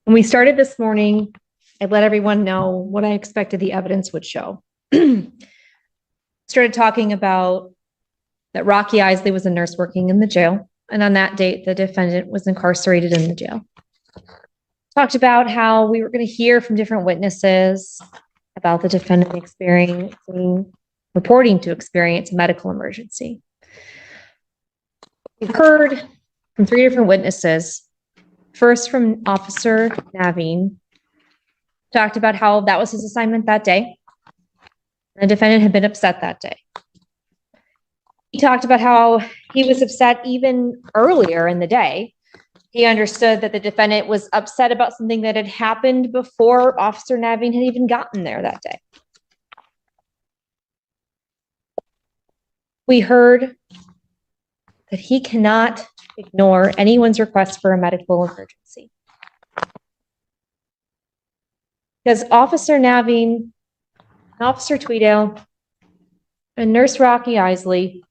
When we started this morning, I let everyone know what I expected the evidence would show. Started talking about that Rocky Isley was a nurse working in the jail, and on that date, the defendant was incarcerated in the jail. Talked about how we were going to hear from different witnesses about the defendant reporting to experience a medical emergency. We've heard from 3 different witnesses. First, from Officer Naveen, talked about how that was his assignment that day. The defendant had been upset that day. He talked about how he was upset even earlier in the day. He understood that the defendant was upset about something that had happened before Officer Naveen had even gotten there that day. We heard that he cannot ignore anyone's request for a medical emergency. Because Officer Naveen, Officer Tweedale, and Nurse Rocky Isley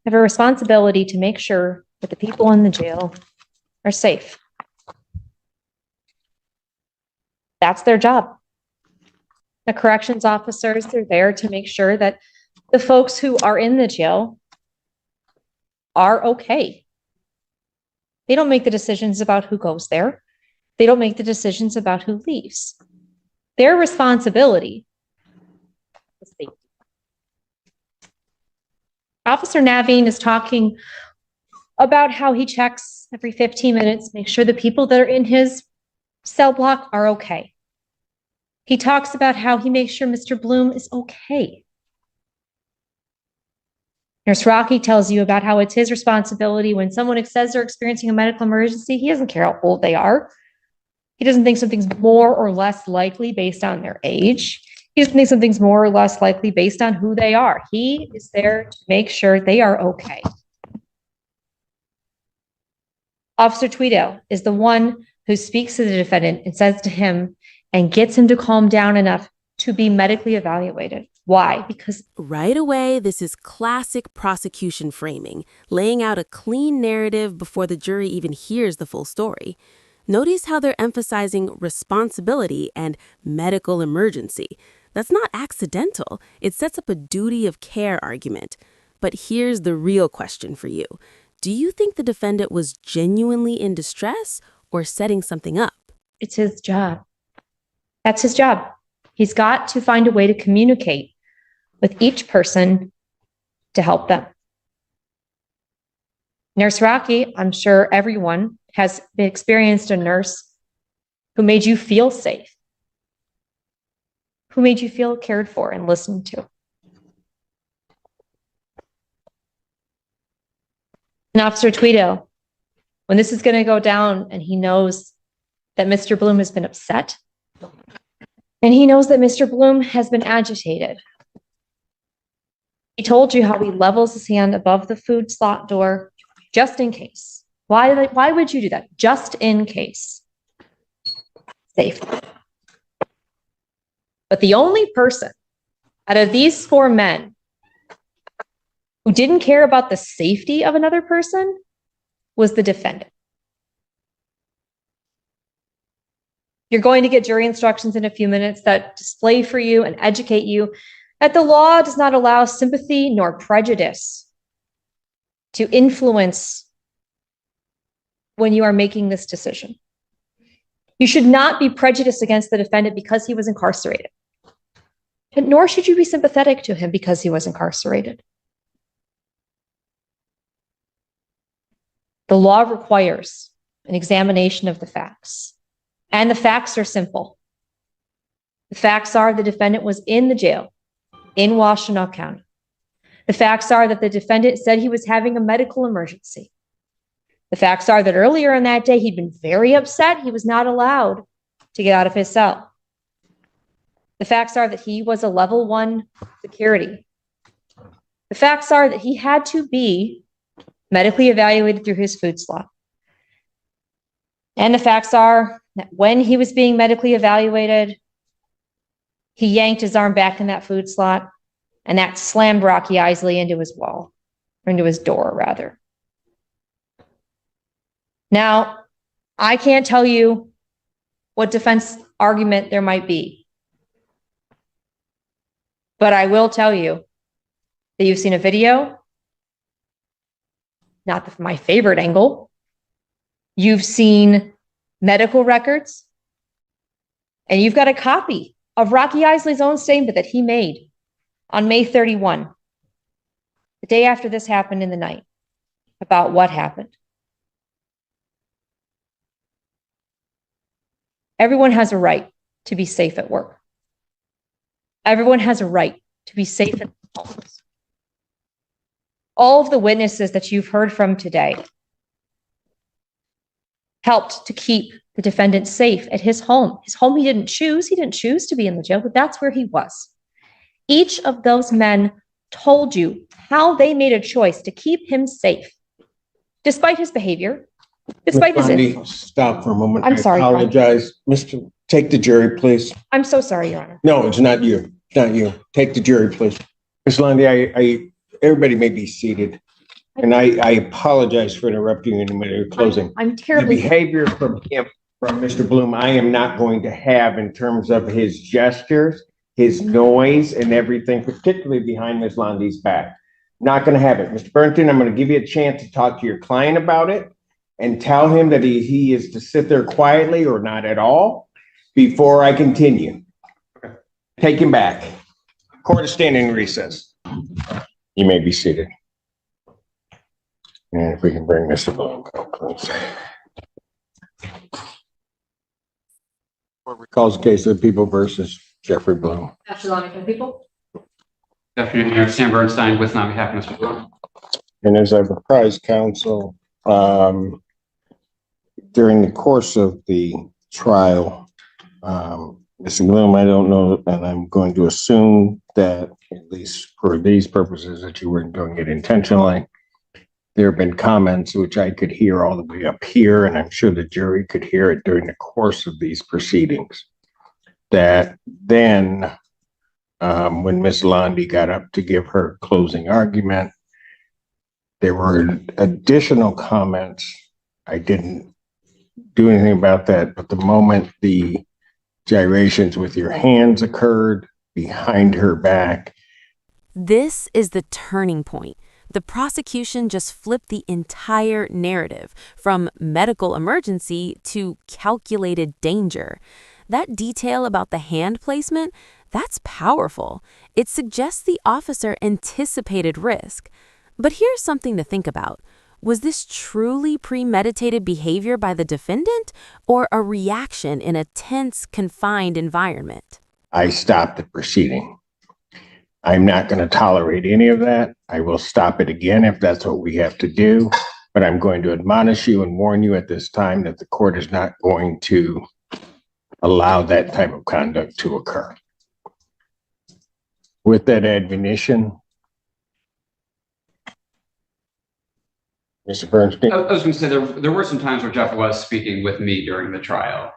have a responsibility to make sure that the people in the jail are safe. That's their job. The corrections officers are there to make sure that the folks who are in the jail are okay. They don't make the decisions about who goes there. They don't make the decisions about who leaves. Their responsibility is safety. Officer Naveen is talking about how he checks every 15 minutes, make sure the people that are in his cell block are okay. He talks about how he makes sure Mr. Bloom is okay. Nurse Rocky tells you about how it's his responsibility when someone says they're experiencing a medical emergency. He doesn't care how old they are. He doesn't think something's more or less likely based on their age. He doesn't think something's more or less likely based on who they are. He is there to make sure they are okay. Officer Tweedale is the one who speaks to the defendant and says to him and gets him to calm down enough to be medically evaluated. Why? Because right away, this is classic prosecution framing, laying out a clean narrative before the jury even hears the full story. Notice how they're emphasizing responsibility and medical emergency. That's not accidental. It sets up a duty of care argument. But here's the real question for you. Do you think the defendant was genuinely in distress or setting something up? It's his job. That's his job. He's got to find a way to communicate with each person to help them. Nurse Rocky, I'm sure everyone has experienced a nurse who made you feel safe, who made you feel cared for and listened to. And Officer Tweedale, when this is going to go down and he knows that Mr. Bloom has been upset, and he knows that Mr. Bloom has been agitated, he told you how he levels his hand above the food slot door just in case. Why would you do that? Just in case. Safe. But the only person out of these 4 men who didn't care about the safety of another person was the defendant. You're going to get jury instructions in a few minutes that display for you and educate you that the law does not allow sympathy nor prejudice to influence when you are making this decision. You should not be prejudiced against the defendant because he was incarcerated. And nor should you be sympathetic to him because he was incarcerated. The law requires an examination of the facts. And the facts are simple. The facts are the defendant was in the jail in Washtenaw County. The facts are that the defendant said he was having a medical emergency. The facts are that earlier in that day, he'd been very upset. He was not allowed to get out of his cell. The facts are that he was a level 1 security. The facts are that he had to be medically evaluated through his food slot. And the facts are that when he was being medically evaluated, he yanked his arm back in that food slot, and that slammed Rocky Isley into his wall, or into his door, rather. Now, I can't tell you what defense argument there might be. But I will tell you that you've seen a video, not my favorite angle. You've seen medical records, and you've got a copy of Rocky Isley's own statement that he made on May 31, the day after this happened in the night, about what happened. Everyone has a right to be safe at work. Everyone has a right to be safe in their homes. All of the witnesses that you've heard from today helped to keep the defendant safe at his home. His home he didn't choose. He didn't choose to be in the jail, but that's where he was. Each of those men told you how they made a choice to keep him safe, despite his behavior, despite his... Bondi, stop for a moment. I'm sorry, I apologize. Mr. Take the jury, please. I'm so sorry, Your Honor. No, it's not you. It's not you. Take the jury, please. Ms. Lundy, everybody may be seated. And I apologize for interrupting you in the middle of closing. I'm The terribly... behavior from Mr. Bloom, I am not going to have in terms of his gestures, his noise and everything, particularly behind Ms. Lundy's back. Not going to have it. Mr. Burnton, I'm going to give you a chance to talk to your client about it and tell him that he is to sit there quietly or not at all before I continue. Take him back. Court is standing in recess. You may be seated. And if we can bring Mr. Bloom, please. Court recalls the case of the People versus Jeffrey Bloom. People? Good afternoon, Mayor. Sam Bernstein with and on behalf of Mr. Bloom. And as I've apprised counsel, during the course of the trial, Mr. Bloom, I don't know, and I'm going to assume that at least for these purposes that you weren't doing it intentionally. There have been comments which I could hear all the way up here, and I'm sure the jury could hear it during the course of these proceedings. That then, when Ms. Lundy got up to give her closing argument, there were additional comments. I didn't do anything about that, but the moment the gyrations with your hands occurred behind her back. This is the turning point. The prosecution just flipped the entire narrative from medical emergency to calculated danger. That detail about the hand placement, that's powerful. It suggests the officer anticipated risk. But here's something to think about. Was this truly premeditated behavior by the defendant or a reaction in a tense, confined environment? I stopped the proceeding. I'm not going to tolerate any of that. I will stop it again if that's what we have to do. But I'm going to admonish you and warn you at this time that the court is not going to allow that type of conduct to occur. With that admonition, Mr. Bernstein. I was going to say there were some times where Jeff was speaking with me during the trial.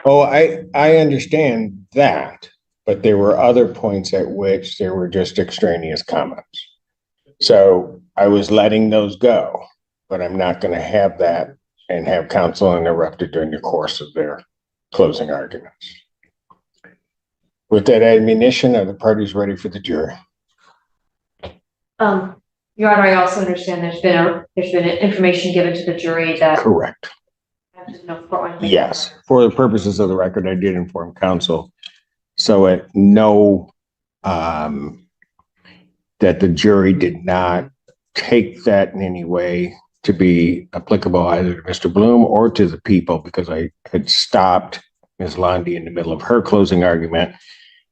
Oh, I understand that, but there were other points at which there were just extraneous comments. So I was letting those go, but I'm not going to have that and have counsel interrupted during the course of their closing arguments. With that admonition, are the parties ready for the jury? Your Honor, I also understand there's been information given to the jury that... Correct. Yes, for the purposes of the record, I did inform counsel. So at no, that the jury did not take that in any way to be applicable either to Mr. Bloom or to the people, because I had stopped Ms. Lundy in the middle of her closing argument.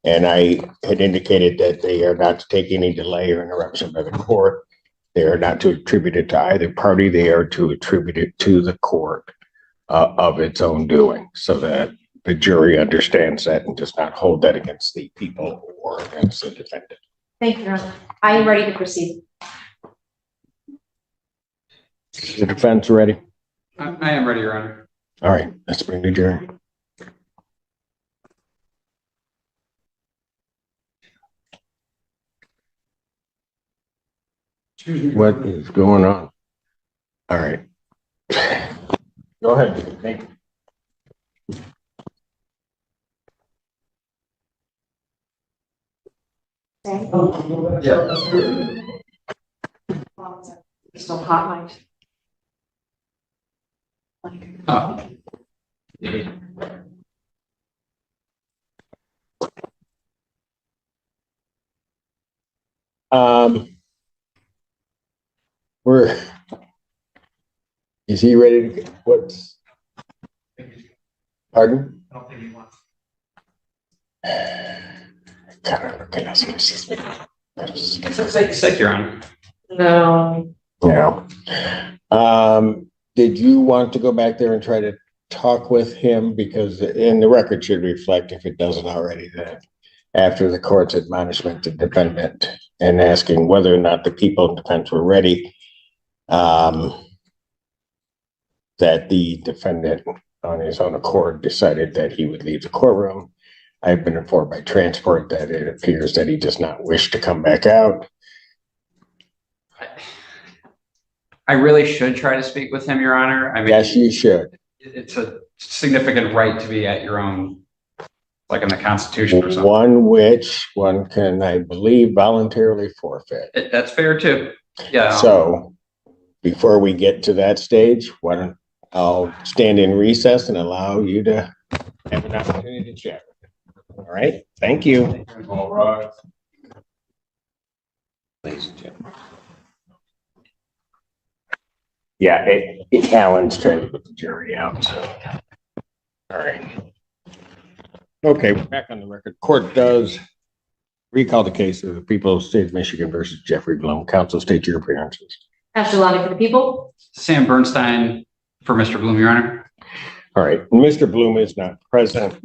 And I had indicated that they are not to take any delay or interruption by the court. They are not to attribute it to either party. They are to attribute it to the court of its own doing, so that the jury understands that and does not hold that against the people or against the defendant. Thank you, Your Honor. I am ready to proceed. Is the defense ready? I am ready, Your Honor. All right, let's bring the jury. What is going on? All right. Go ahead. Thank you. Still hot mic. Oh. Is he ready to, what's, pardon? I don't think he wants. It's sick, Your Honor. No. No. Did you want to go back there and try to talk with him? Because in the record should reflect, if it doesn't already, that after the court's admonishment to defendant and asking whether or not the people in defense were ready, that the defendant on his own accord decided that he would leave the courtroom. I've been informed by transport that it appears that he does not wish to come back out. I really should try to speak with him, Your Honor. I mean, Yes, you should. it's a significant right to be at your own, like in the Constitution or something. One which one can, I believe, voluntarily forfeit. That's fair too. Yeah. So before we get to that stage, why don't I'll stand in recess and allow you to have an opportunity to chat. All right. Thank you. All right. Ladies and gentlemen. Yeah, Alan's trying to put the jury out. So. All right. Okay, we're back on the record. Court does recall the case of the people of the state of Michigan versus Jeffrey Blum. Counsel, state your appearances. Ashley Lonnie for the people. Sam Bernstein for Mr. Bloom, Your Honor. All right. Mr. Bloom is not present.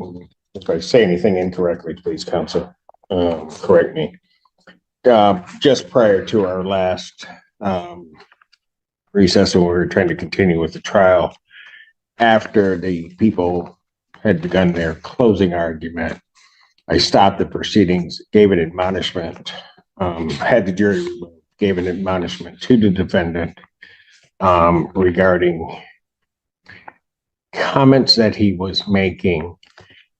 If I say anything incorrectly, please, counsel, correct me. Just prior to our last recess, when we were trying to continue with the trial, after the people had begun their closing argument, I stopped the proceedings, gave an admonishment, had the jury gave an admonishment to the defendant regarding comments that he was making,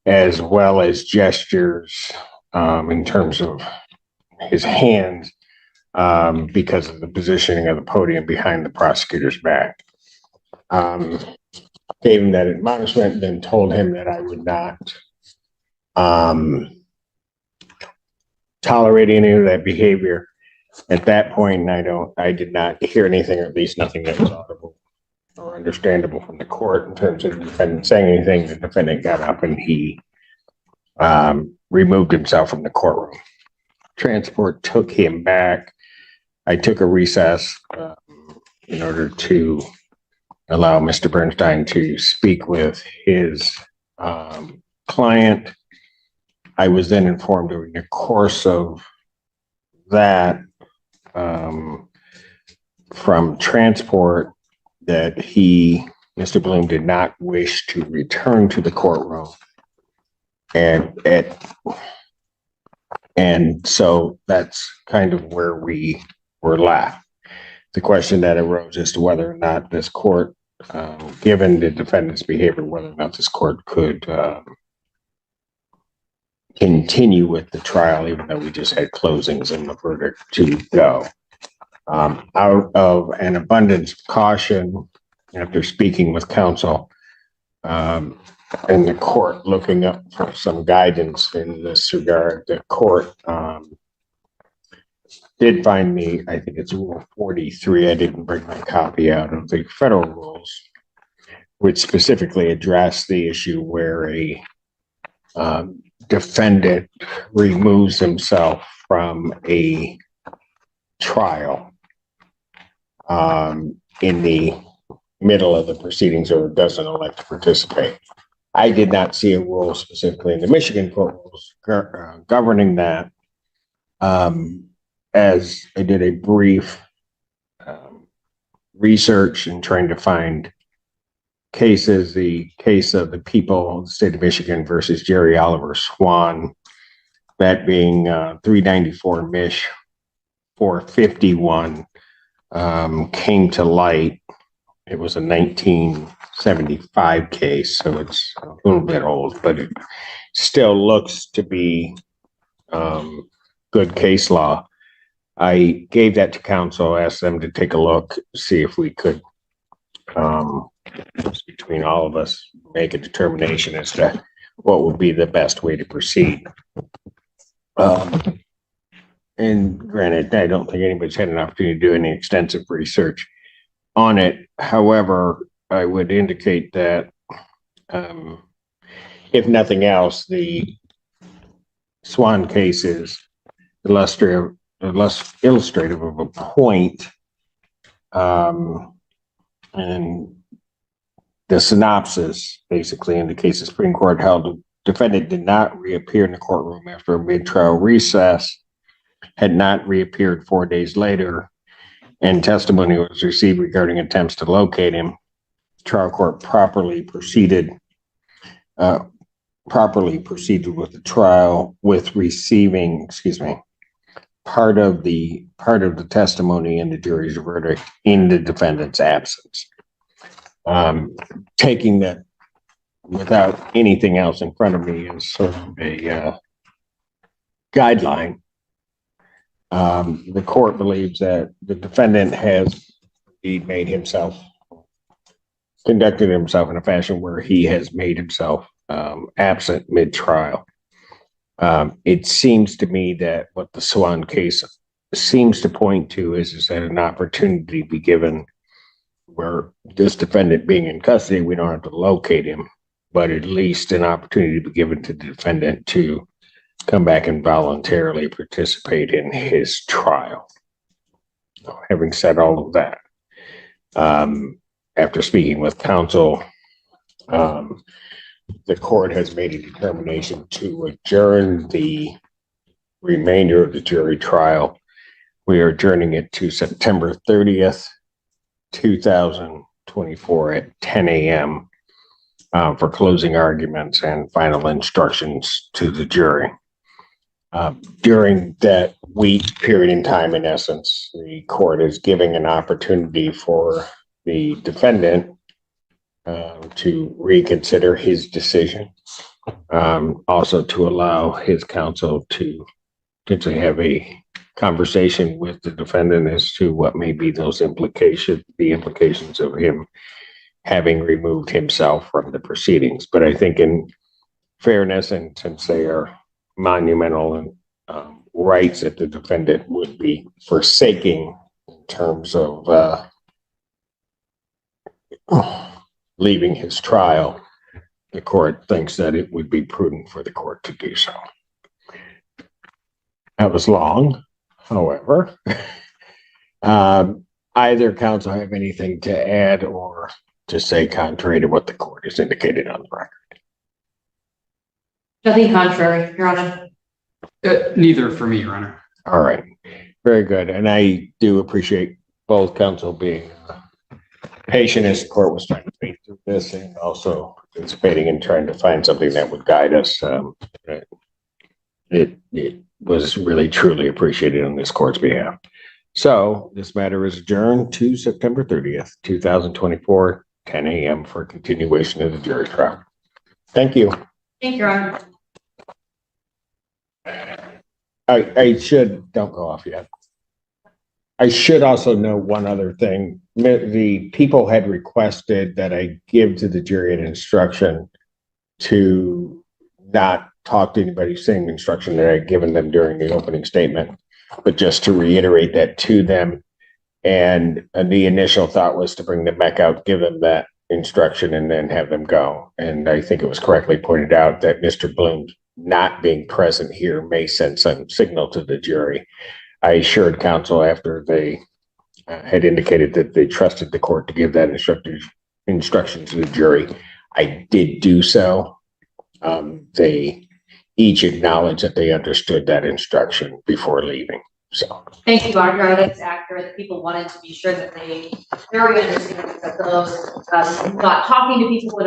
as well as gestures in terms of his hands, because of the positioning of the podium behind the prosecutor's back. Gave him that admonishment, then told him that I would not tolerate any of that behavior. At that point, I did not hear anything, or at least nothing that was audible or understandable from the court in terms of the defendant saying anything. The defendant got up and he removed himself from the courtroom. Transport took him back. I took a recess in order to allow Mr. Bernstein to speak with his client. I was then informed during the course of that from transport that Mr. Bloom did not wish to return to the courtroom. And so that's kind of where we were left. The question that arose as to whether or not this court, given the defendant's behavior, whether or not this court could continue with the trial, even though we just had closings and the verdict to go. Out of an abundance of caution, after speaking with counsel and the court looking up for some guidance in this regard, the court did find me, I think it's Rule 43, I didn't bring my copy out of the federal rules, which specifically address the issue where a defendant removes himself from a trial in the middle of the proceedings or doesn't elect to participate. I did not see a rule specifically in the Michigan court rules governing that. As I did a brief research in trying to find cases, the case of the people of the state of Michigan versus Jerry Oliver Swan, that being 394 Mich 451, came to light it was a 1975 case, so it's a little bit old, but it still looks to be good case law. I gave that to council, asked them to take a look, see if we could, between all of us, make a determination as to what would be the best way to proceed. And granted, I don't think anybody's had an opportunity to do any extensive research on it. However, I would indicate that if nothing else, the Swan case is less illustrative of a point. And the synopsis basically indicates the Supreme Court held the defendant did not reappear in the courtroom after a mid-trial recess, had not reappeared 4 days later, and testimony was received regarding attempts to locate him. Trial court properly proceeded with the trial with receiving, part of the testimony in the jury's verdict in the defendant's absence. Taking that without anything else in front of me is sort of a guideline. The court believes that the defendant has indeed conducted himself in a fashion where he has made himself absent mid-trial. It seems to me that what the Swan case seems to point to is that an opportunity be given where this defendant being in custody, we don't have to locate him, but at least an opportunity to be given to the defendant to come back and voluntarily participate in his trial. Having said all of that, after speaking with counsel, the court has made a determination to adjourn the remainder of the jury trial. We are adjourning it to September 30th, 2024 at 10 a.m. For closing arguments and final instructions to the jury. During that week period in time, in essence, the court is giving an opportunity for the defendant to reconsider his decision. Also to allow his counsel to potentially have a conversation with the defendant as to what may be those implications, the implications of him having removed himself from the proceedings. But I think in fairness, and since they are monumental and rights that the defendant would be forsaking in terms of leaving his trial, the court thinks that it would be prudent for the court to do so. That was long, however. Either counsel have anything to add or to say contrary to what the court has indicated on the record? Nothing contrary, Your Honor. Neither for me, Your Honor. All right, very good. And I do appreciate both counsel being patient as the court was trying to think through this and also participating in trying to find something that would guide us. It was really truly appreciated on this court's behalf. So this matter is adjourned to September 30th, 2024, 10 a.m. for continuation of the jury trial. Thank you. Thank you, Your Honor. I should, don't go off yet. I should also know one other thing. The people had requested that I give to the jury an instruction to not talk to anybody, same instruction that I had given them during the opening statement, but just to reiterate that to them. And the initial thought was to bring them back out, give them that instruction, and then have them go. And I think it was correctly pointed out that Mr. Bloom not being present here may send some signal to the jury. I assured counsel after they had indicated that they trusted the court to give that instruction to the jury. I did do so. They each acknowledged that they understood that instruction before leaving. So thank you, Audra. That's accurate. People wanted to be sure that they very understand that those not talking to people